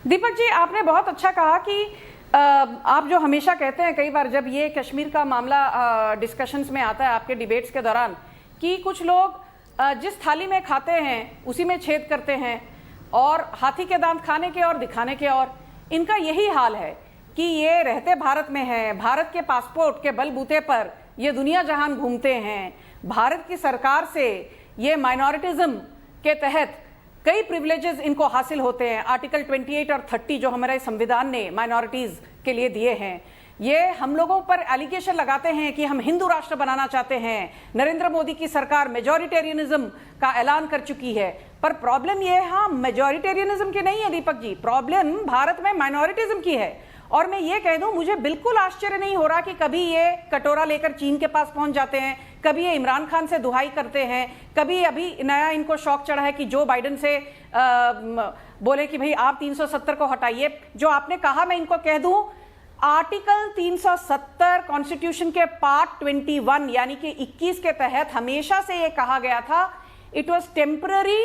दीपक जी, आपने बहुत अच्छा कहा कि आप जो हमेशा कहते हैं कई बार जब ये कश्मीर का मामला डिस्कशंस में आता है आपके डिबेट्स के दौरान कि कुछ लोग जिस थाली में खाते हैं उसी में छेद करते हैं और हाथी के दांत खाने के और दिखाने के और इनका यही हाल है कि ये रहते भारत में हैं, भारत के पासपोर्ट के बलबूते पर ये दुनिया जहान घूमते हैं, भारत की सरकार से ये माइनॉरिटिज्म के तहत कई प्रिविलेजेस इनको हासिल होते हैं। आर्टिकल 28 और 30 जो हमारे संविधान ने माइनॉरिटीज के लिए दिए हैं, ये हम लोगों पर एलिगेशन लगाते हैं कि हम हिंदू राष्ट्र बनाना चाहते हैं। नरेंद्र मोदी की सरकार मेजॉरिटेरियनिज्म का ऐलान कर चुकी है, पर प्रॉब्लम ये है हाँ मेजॉरिटेरियनिज्म की नहीं है दीपक जी, प्रॉब्लम भारत में माइनॉरिटिज्म की है। और मैं ये कह दूं, मुझे बिल्कुल आश्चर्य नहीं हो रहा कि कभी ये कटोरा लेकर चीन के पास पहुंच जाते हैं, कभी ये इमरान खान से दुहाई करते हैं, कभी अभी नया इनको शौक चढ़ा है कि जो बाइडेन से बोले कि भाई आप 370 को हटाइए। जो आपने कहा मैं इनको कह दूं, आर्टिकल 370 कॉन्स्टिट्यूशन के पार्ट 21 यानी कि 21 के तहत हमेशा से ये कहा गया था it was temporary,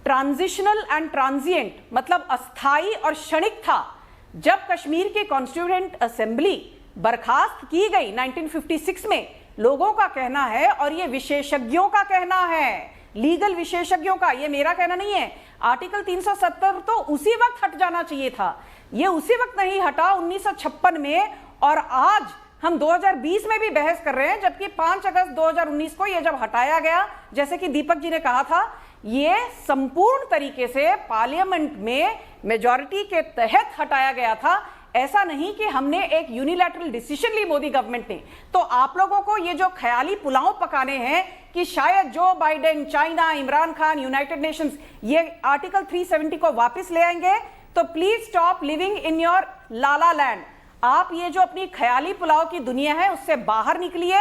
transitional and transient, मतलब अस्थाई और क्षणिक था। जब कश्मीर की कॉन्स्टिट्यूएंट असेंबली बर्खास्त की गई 1956 में, लोगों का कहना है और ये विशेषज्ञों का कहना है, लीगल विशेषज्ञों का, ये मेरा कहना नहीं है, आर्टिकल 370 तो उसी वक्त हट जाना चाहिए था। ये उसी वक्त नहीं हटा 1956 में, और आज हम 2020 में भी बहस कर रहे हैं, जबकि 5 अगस्त 2019 को ये जब हटाया गया, जैसे कि दीपक जी ने कहा था, ये संपूर्ण तरीके से पार्लियामेंट में मेजॉरिटी के तहत हटाया गया था। ऐसा नहीं कि हमने एक यूनिलैटरल डिसीजन ली मोदी गवर्नमेंट ने। तो आप लोगों को ये जो ख्याली पुलाव पकाने हैं कि शायद Joe Biden, China, Imran Khan, United Nations ये आर्टिकल 370 को वापस ले आएंगे, तो please stop living in your Lala land. आप ये जो अपनी ख्याली पुलाव की दुनिया है उससे बाहर निकलिए।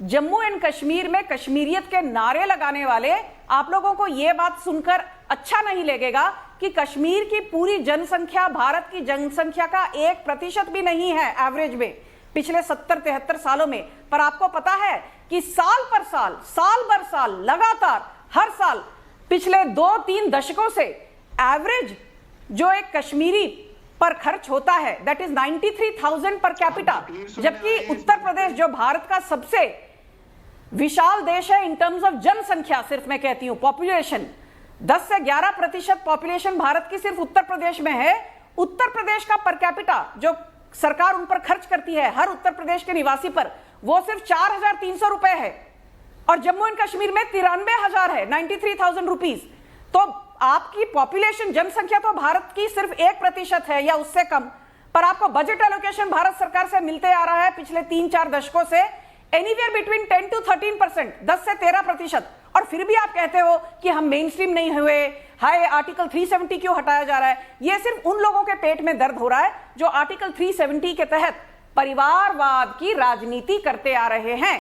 जम्मू एंड कश्मीर में कश्मीरियत के नारे लगाने वाले आप लोगों को यह बात सुनकर अच्छा नहीं लगेगा कि कश्मीर की पूरी जनसंख्या भारत की जनसंख्या का 1% भी नहीं है एवरेज में पिछले 70-73 सालों में। पर आपको पता है कि साल भर साल लगातार हर साल पिछले 2-3 दशकों से एवरेज जो एक कश्मीरी पर खर्च होता है दैट इज 93,000 पर कैपिटा, जबकि उत्तर प्रदेश जो भारत का सबसे विशाल देश है इन टर्म्स ऑफ जनसंख्या, सिर्फ मैं कहती हूं पॉपुलेशन 10 से 11% पॉपुलेशन भारत की सिर्फ उत्तर प्रदेश में है। उत्तर प्रदेश का पर कैपिटा जो सरकार उन पर खर्च करती है हर उत्तर प्रदेश के निवासी पर, वो सिर्फ 4,300 रुपए है, और जम्मू एंड कश्मीर में 93,000 है, 93,000 रुपीज। तो आपकी पॉपुलेशन जनसंख्या तो भारत की सिर्फ 1% है या उससे कम, पर आपको बजट एलोकेशन भारत सरकार से मिलते आ रहा है पिछले 3-4 दशकों से एनीवेयर बिटवीन 10 to 13%, 10 से 13%, और फिर भी आप कहते हो कि हम मेन स्ट्रीम नहीं हुए, हाय आर्टिकल 370 क्यों हटाया जा रहा है। यह सिर्फ उन लोगों के पेट में दर्द हो रहा है जो आर्टिकल 370 के तहत परिवारवाद की राजनीति करते आ रहे हैं।